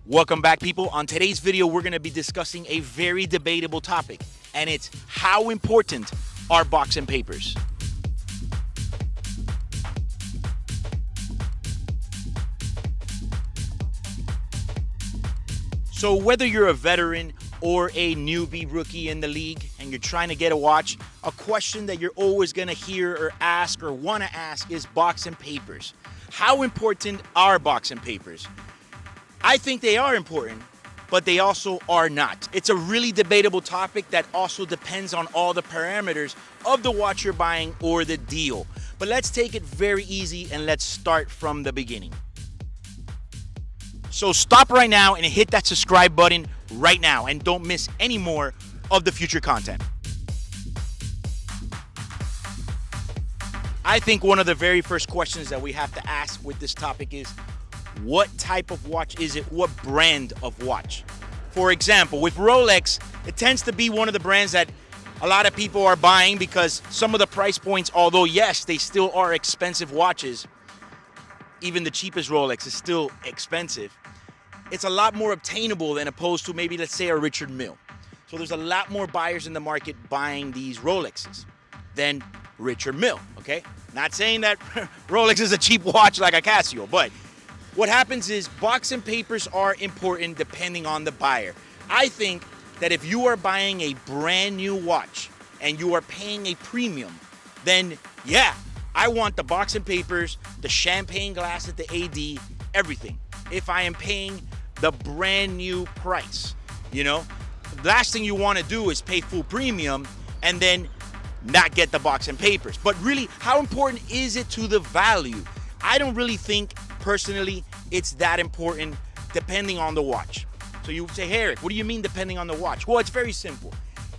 Welcome back, people. On today's video, we're going to be discussing a very debatable topic, and it's how important are box and papers. So whether you're a veteran or a newbie rookie in the league and you're trying to get a watch, a question that you're always going to hear or ask or want to ask is box and papers. How important are box and papers? I think they are important, but they also are not. It's a really debatable topic that also depends on all the parameters of the watch you're buying or the deal. But let's take it very easy and let's start from the beginning. So stop right now and hit that subscribe button right now and don't miss any more of the future content. I think one of the very first questions that we have to ask with this topic is, what type of watch is it? What brand of watch? For example, with Rolex, it tends to be one of the brands that a lot of people are buying because some of the price points, although yes, they still are expensive watches, even the cheapest Rolex is still expensive. It's a lot more obtainable than opposed to maybe, let's say, a Richard Mille. So there's a lot more buyers in the market buying these Rolexes than Richard Mille, okay? Not saying that Rolex is a cheap watch like a Casio, but what happens is box and papers are important depending on the buyer. I think that if you are buying a brand new watch and you are paying a premium, then yeah, I want the box and papers, the champagne glass at the AD, everything. If I am paying the brand new price, the last thing you want to do is pay full premium and then not get the box and papers. But really, how important is it to the value? I don't really think, personally, it's that important depending on the watch. So you say, hey, Eric, what do you mean depending on the watch? Well, it's very simple.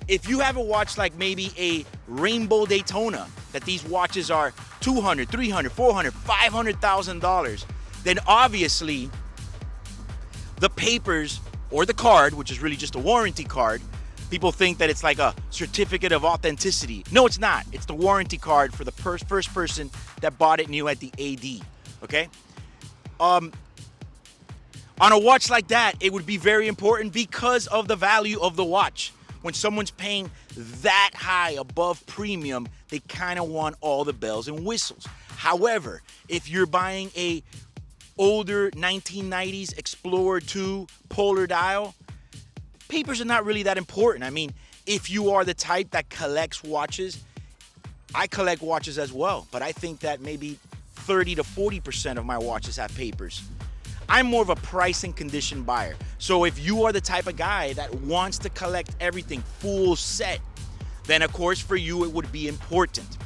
If you have a watch like maybe a Rainbow Daytona, that these watches are $200, $300, $400, $500,000, then obviously the papers or the card, which is really just a warranty card, people think that it's like a certificate of authenticity. No, it's not. It's the warranty card for the first person that bought it new at the AD, okay? On a watch like that, it would be very important because of the value of the watch. When someone's paying that high above premium, they kind of want all the bells and whistles. However, if you're buying a older 1990s Explorer 2 Polar Dial, papers are not really that important. I mean, if you are the type that collects watches, I collect watches as well, but I think that maybe 30 to 40% of my watches have papers. I'm more of a price and condition buyer. So if you are the type of guy that wants to collect everything full set, then of course for you it would be important.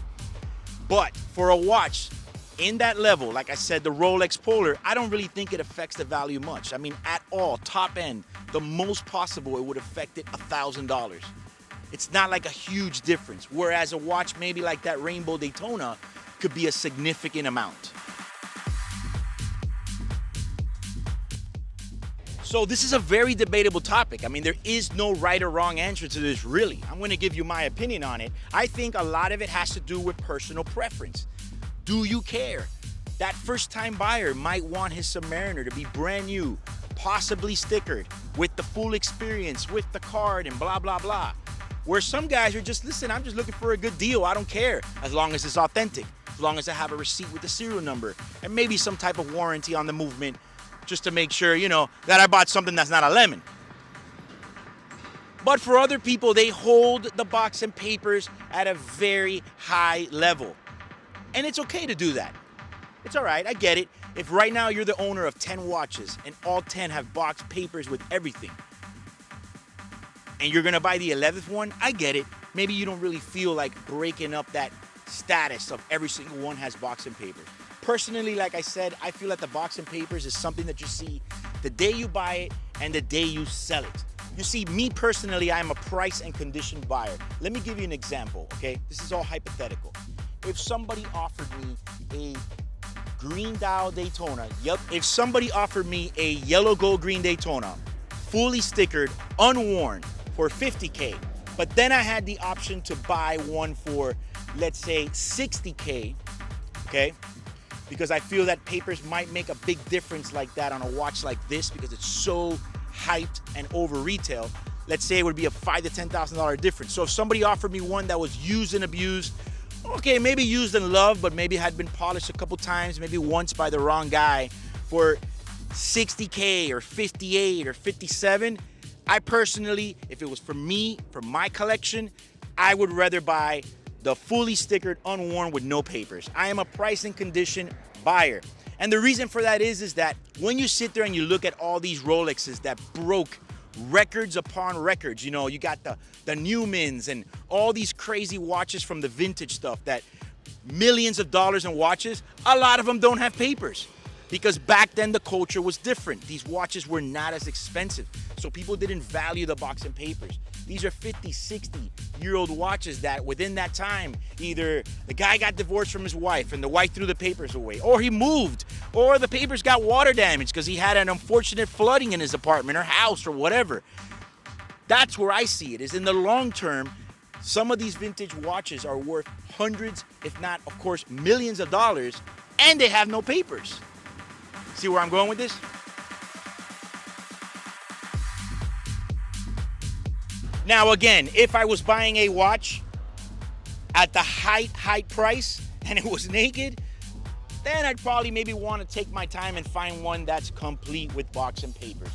But for a watch in that level, like I said, the Rolex Polar, I don't really think it affects the value much. I mean, at all, top end, the most possible, it would affect it $1,000. It's not like a huge difference. Whereas a watch maybe like that Rainbow Daytona could be a significant amount. So this is a very debatable topic. I mean, there is no right or wrong answer to this, really. I'm going to give you my opinion on it. I think a lot of it has to do with personal preference. Do you care? That first-time buyer might want his Submariner to be brand new, possibly stickered, with the full experience, with the card, and blah, blah, blah. Where some guys are just, listen, I'm just looking for a good deal. I don't care, as long as it's authentic, as long as I have a receipt with the serial number, and maybe some type of warranty on the movement, just to make sure, that I bought something that's not a lemon. But for other people, they hold the box and papers at a very high level. And it's okay to do that. It's all right, I get it. If right now you're the owner of 10 watches and all 10 have box papers with everything, and you're gonna buy the 11th one, I get it. Maybe you don't really feel like breaking up that status of every single one has box and papers. Personally, like I said, I feel that the box and papers is something that you see the day you buy it and the day you sell it. You see, me personally, I'm a price and condition buyer. Let me give you an example, okay? This is all hypothetical. If somebody offered me a green dial Daytona, if somebody offered me a yellow gold green Daytona, fully stickered, unworn, for $50K, but then I had the option to buy one for, let's say, $60K, okay? because I feel that papers might make a big difference like that on a watch like this because it's so hyped and over retail. Let's say it would be a $5,000 to $10,000 difference. So if somebody offered me one that was used and abused, okay, maybe used and loved, but maybe had been polished a couple times, maybe once by the wrong guy, for $60K or $58 or $57, I personally, if it was for me, for my collection, I would rather buy the fully stickered, unworn with no papers. I am a price and condition buyer. And the reason for that is that when you sit there and you look at all these Rolexes that broke records upon records, you know, you got the Newmans and all these crazy watches from the vintage stuff that millions of dollars in watches, a lot of them don't have papers. Because back then the culture was different. These watches were not as expensive. So people didn't value the box and papers. These are 50, 60-year-old watches that within that time, either the guy got divorced from his wife and the wife threw the papers away, or he moved, or the papers got water damage because he had an unfortunate flooding in his apartment or house or whatever. That's where I see it, is in the long term, some of these vintage watches are worth hundreds, if not, of course, millions of dollars, and they have no papers. See where I'm going with this? Now again, if I was buying a watch at the height price and it was naked, then I'd probably maybe want to take my time and find one that's complete with box and papers.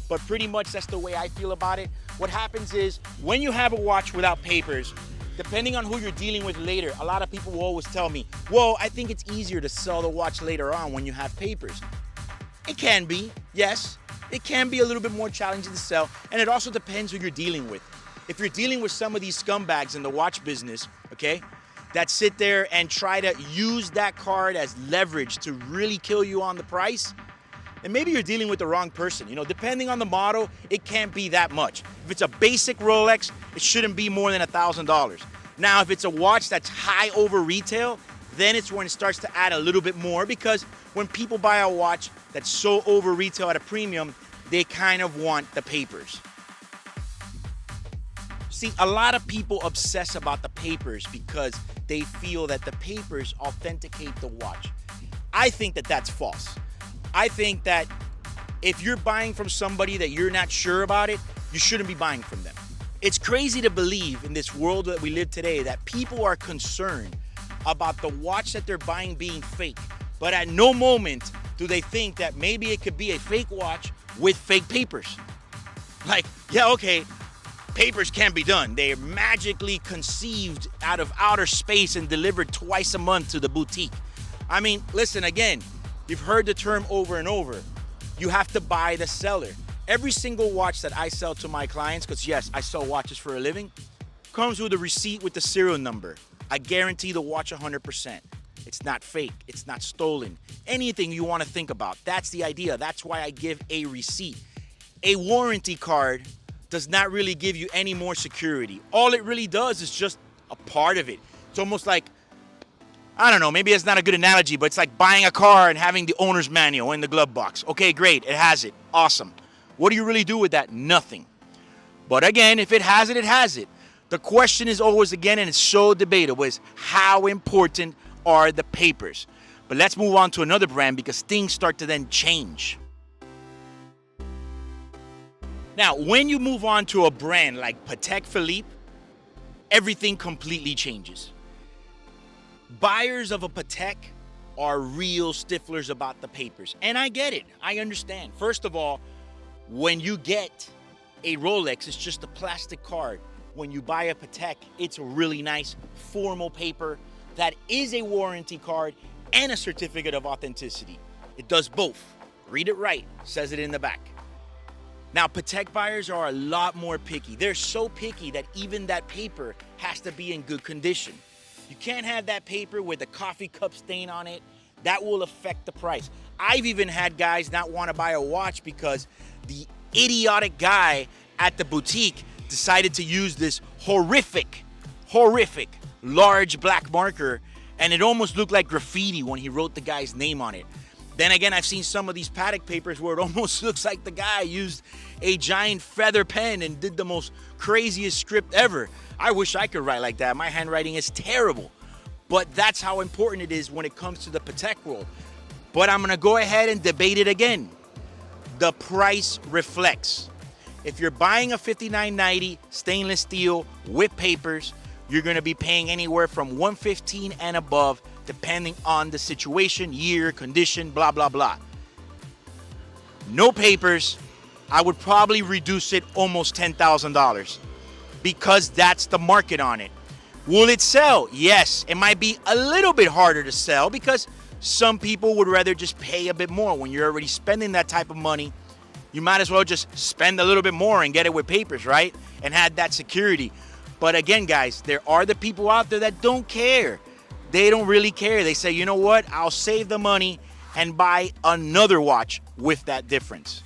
But pretty much that's the way I feel about it. What happens is when you have a watch without papers, depending on who you're dealing with later, a lot of people will always tell me, well, I think it's easier to sell the watch later on when you have papers. It can be, yes. It can be a little bit more challenging to sell, and it also depends who you're dealing with. If you're dealing with some of these scumbags in the watch business, okay, that sit there and try to use that card as leverage to really kill you on the price, then maybe you're dealing with the wrong person. You know, depending on the model, it can't be that much. If it's a basic Rolex, it shouldn't be more than $1,000. Now, if it's a watch that's high over retail, then it's when it starts to add a little bit more, because when people buy a watch that's so over retail at a premium, they kind of want the papers. See, a lot of people obsess about the papers because they feel that the papers authenticate the watch. I think that that's false. I think that if you're buying from somebody that you're not sure about it, you shouldn't be buying from them. It's crazy to believe in this world that we live today that people are concerned about the watch that they're buying being fake, but at no moment do they think that maybe it could be a fake watch with fake papers. Like, yeah, okay, papers can be done. They're magically conceived out of outer space and delivered twice a month to the boutique. I mean, listen, again, you've heard the term over and over. You have to buy the seller. Every single watch that I sell to my clients, because yes, I sell watches for a living, comes with a receipt with the serial number. I guarantee the watch 100%. It's not fake. It's not stolen. Anything you want to think about. That's the idea. That's why I give a receipt. A warranty card does not really give you any more security. All it really does is just a part of it. It's almost like, I don't know, maybe it's not a good analogy, but it's like buying a car and having the owner's manual in the glove box. Okay, great, it has it. Awesome. What do you really do with that? Nothing. But again, if it has it, it has it. The question is always, again, and it's so debatable, is how important are the papers? But let's move on to another brand because things start to then change. Now, when you move on to a brand like Patek Philippe, everything completely changes. Buyers of a Patek are real stiflers about the papers. And I get it. I understand. First of all, when you get a Rolex, it's just a plastic card. When you buy a Patek, it's a really nice formal paper that is a warranty card and a certificate of authenticity. It does both. Read it right. Says it in the back. Now, Patek buyers are a lot more picky. They're so picky that even that paper has to be in good condition. You can't have that paper with a coffee cup stain on it. That will affect the price. I've even had guys not want to buy a watch because the idiotic guy at the boutique decided to use this horrific large black marker, and it almost looked like graffiti when he wrote the guy's name on it. Then again, I've seen some of these Patek papers where it almost looks like the guy used a giant feather pen and did the most craziest script ever. I wish I could write like that. My handwriting is terrible. But that's how important it is when it comes to the Patek world. But I'm gonna go ahead and debate it again. The price reflects. If you're buying a $59.90 stainless steel with papers, you're gonna be paying anywhere from $115 and above, depending on the situation, year, condition, blah, blah, blah. No papers, I would probably reduce it almost $10,000 because that's the market on it. Will it sell? Yes, it might be a little bit harder to sell because some people would rather just pay a bit more. When you're already spending that type of money, you might as well just spend a little bit more and get it with papers, right? And have that security. But again, guys, there are the people out there that don't care. They don't really care. They say, you know what? I'll save the money and buy another watch with that difference.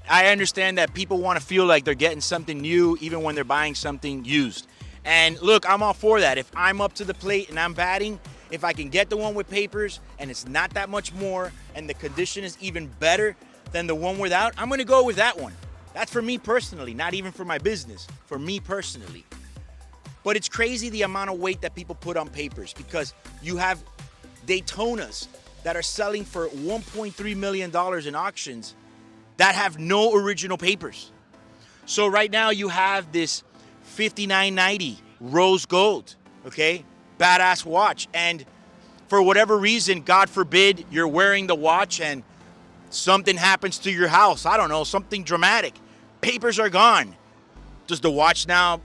I understand that people want to feel like they're getting something new even when they're buying something used. And look, I'm all for that. If I'm up to the plate and I'm batting, if I can get the one with papers and it's not that much more and the condition is even better than the one without, I'm going to go with that one. That's for me personally, not even for my business, for me personally. But it's crazy the amount of weight that people put on papers because you have Daytonas that are selling for $1.3 million in auctions that have no original papers. So right now you have this $59.90 rose gold, okay? Badass watch. And for whatever reason, God forbid, you're wearing the watch and something happens to your house. I don't know, something dramatic. Papers are gone. Does the watch now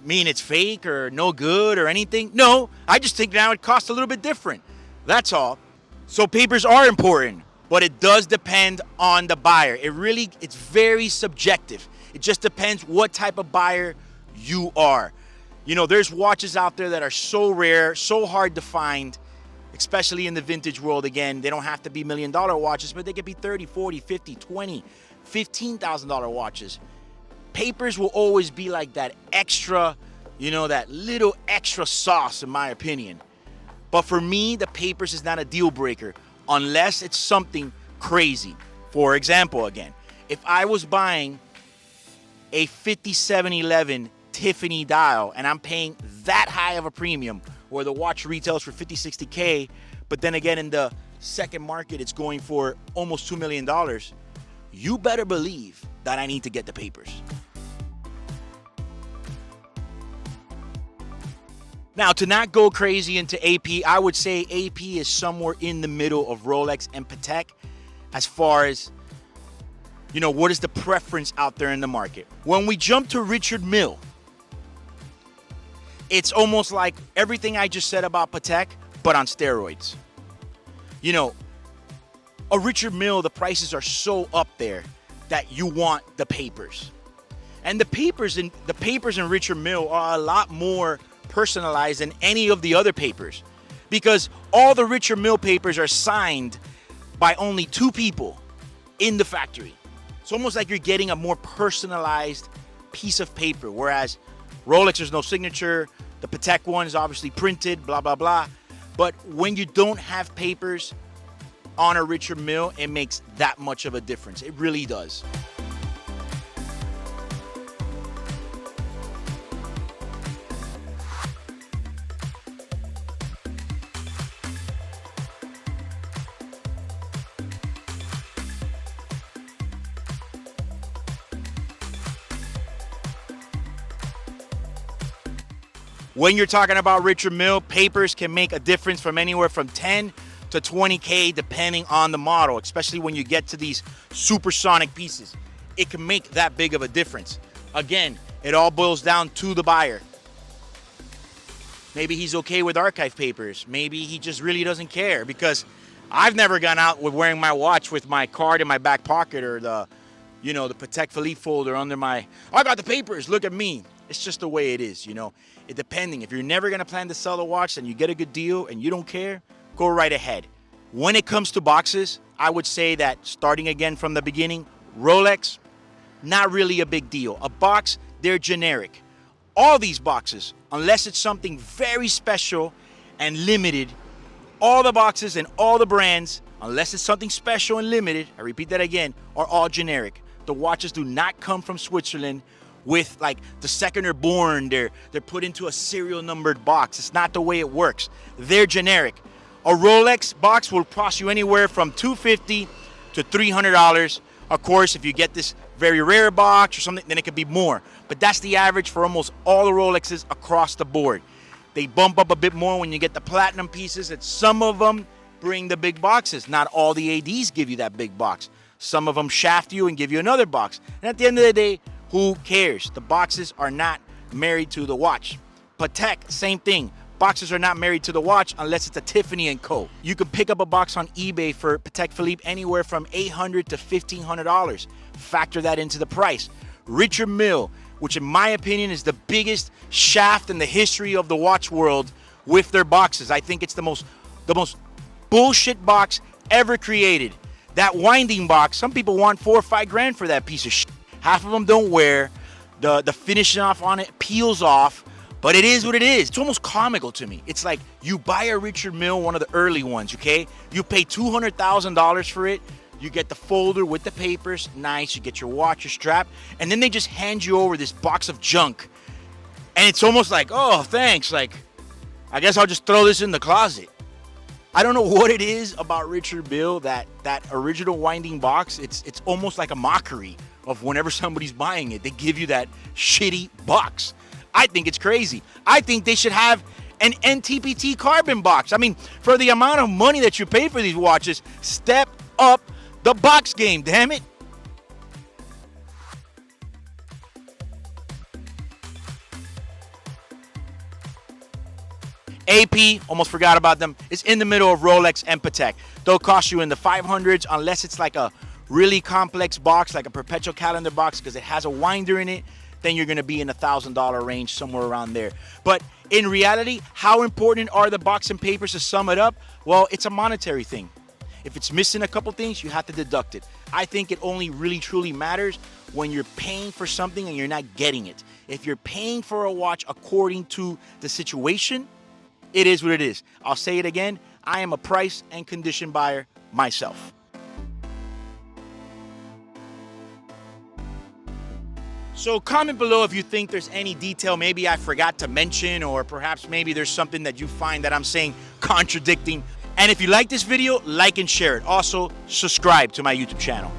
mean it's fake or no good or anything? No, I just think now it costs a little bit different. That's all. So papers are important, but it does depend on the buyer. It's very subjective. It just depends what type of buyer you are. You know, there's watches out there that are so rare, so hard to find, especially in the vintage world. Again, they don't have to be $1 million watches, but they could be 30, 40, 50, 20, $15,000 watches. Papers will always be like that extra, you know, that little extra sauce, in my opinion. But for me, the papers is not a deal breaker unless it's something crazy. For example, again, if I was buying a 5711 Tiffany dial and I'm paying that high of a premium where the watch retails for 50, 60K, but then again in the second market it's going for almost $2 million, you better believe that I need to get the papers. Now, to not go crazy into AP, I would say AP is somewhere in the middle of Rolex and Patek as far as, you know, what is the preference out there in the market. When we jump to Richard Mille, it's almost like everything I just said about Patek, but on steroids. You know, a Richard Mille, the prices are so up there that you want the papers. And the papers in Richard Mille are a lot more personalized than any of the other papers because all the Richard Mille papers are signed by only 2 people in the factory. It's almost like you're getting a more personalized piece of paper, whereas Rolex, there's no signature. The Patek one is obviously printed, blah, blah, blah. But when you don't have papers on a Richard Mille, it makes that much of a difference. It really does. When you're talking about Richard Mille, papers can make a difference from anywhere from 10 to 20K depending on the model, especially when you get to these supersonic pieces. It can make that big of a difference. Again, it all boils down to the buyer. Maybe he's okay with archive papers. Maybe he just really doesn't care, because I've never gone out with wearing my watch with my card in my back pocket or the Patek Philippe folder under my, I got the papers, look at me. It's just the way it is, you know. It depending. If you're never going to plan to sell the watch and you get a good deal and you don't care, go right ahead. When it comes to boxes, I would say that starting again from the beginning, Rolex, not really a big deal. A box, they're generic. All these boxes, unless it's something very special and limited, all the boxes and all the brands, unless it's something special and limited, I repeat that again, are all generic. The watches do not come from Switzerland with like the second they're born, they're put into a serial numbered box. It's not the way it works. They're generic. A Rolex box will cost you anywhere from $250 to $300. Of course, if you get this very rare box or something, then it could be more. But that's the average for almost all the Rolexes across the board. They bump up a bit more when you get the platinum pieces, and some of them bring the big boxes. Not all the ADs give you that big box. Some of them shaft you and give you another box. And at the end of the day, who cares? The boxes are not married to the watch. Patek, same thing. Boxes are not married to the watch unless it's a Tiffany & Co. You can pick up a box on eBay for Patek Philippe anywhere from $800 to $1,500. Factor that into the price. Richard Mille, which in my opinion is the biggest shaft in the history of the watch world with their boxes. I think it's the most bullshit box ever created. That winding box, some people want $4 or $5 grand for that piece of shit. Half of them don't wear. The finishing off on it peels off. But it is what it is. It's almost comical to me. It's like you buy a Richard Mille, one of the early ones, okay? You pay $200,000 for it. You get the folder with the papers, nice. You get your watch, your strap, and then they just hand you over this box of junk. And it's almost like, oh, thanks. Like, I guess I'll just throw this in the closet. I don't know what it is about Richard Mille, that original winding box. It's almost like a mockery of whenever somebody's buying it. They give you that shitty box. I think it's crazy. I think they should have an NTPT carbon box. I mean, for the amount of money that you pay for these watches, step up the box game, damn it. AP, almost forgot about them, is in the middle of Rolex and Patek. They'll cost you in the 500s unless it's like a really complex box, like a perpetual calendar box, because it has a winder in it. Then you're going to be in the $1,000 range, somewhere around there. But in reality, how important are the box and papers to sum it up? Well, it's a monetary thing. If it's missing a couple things, you have to deduct it. I think it only really truly matters when you're paying for something and you're not getting it. If you're paying for a watch according to the situation, it is what it is. I'll say it again. I am a price and condition buyer myself. So comment below if you think there's any detail maybe I forgot to mention, or perhaps maybe there's something that you find that I'm saying contradicting. And if you like this video, like and share it. Also, subscribe to my YouTube channel.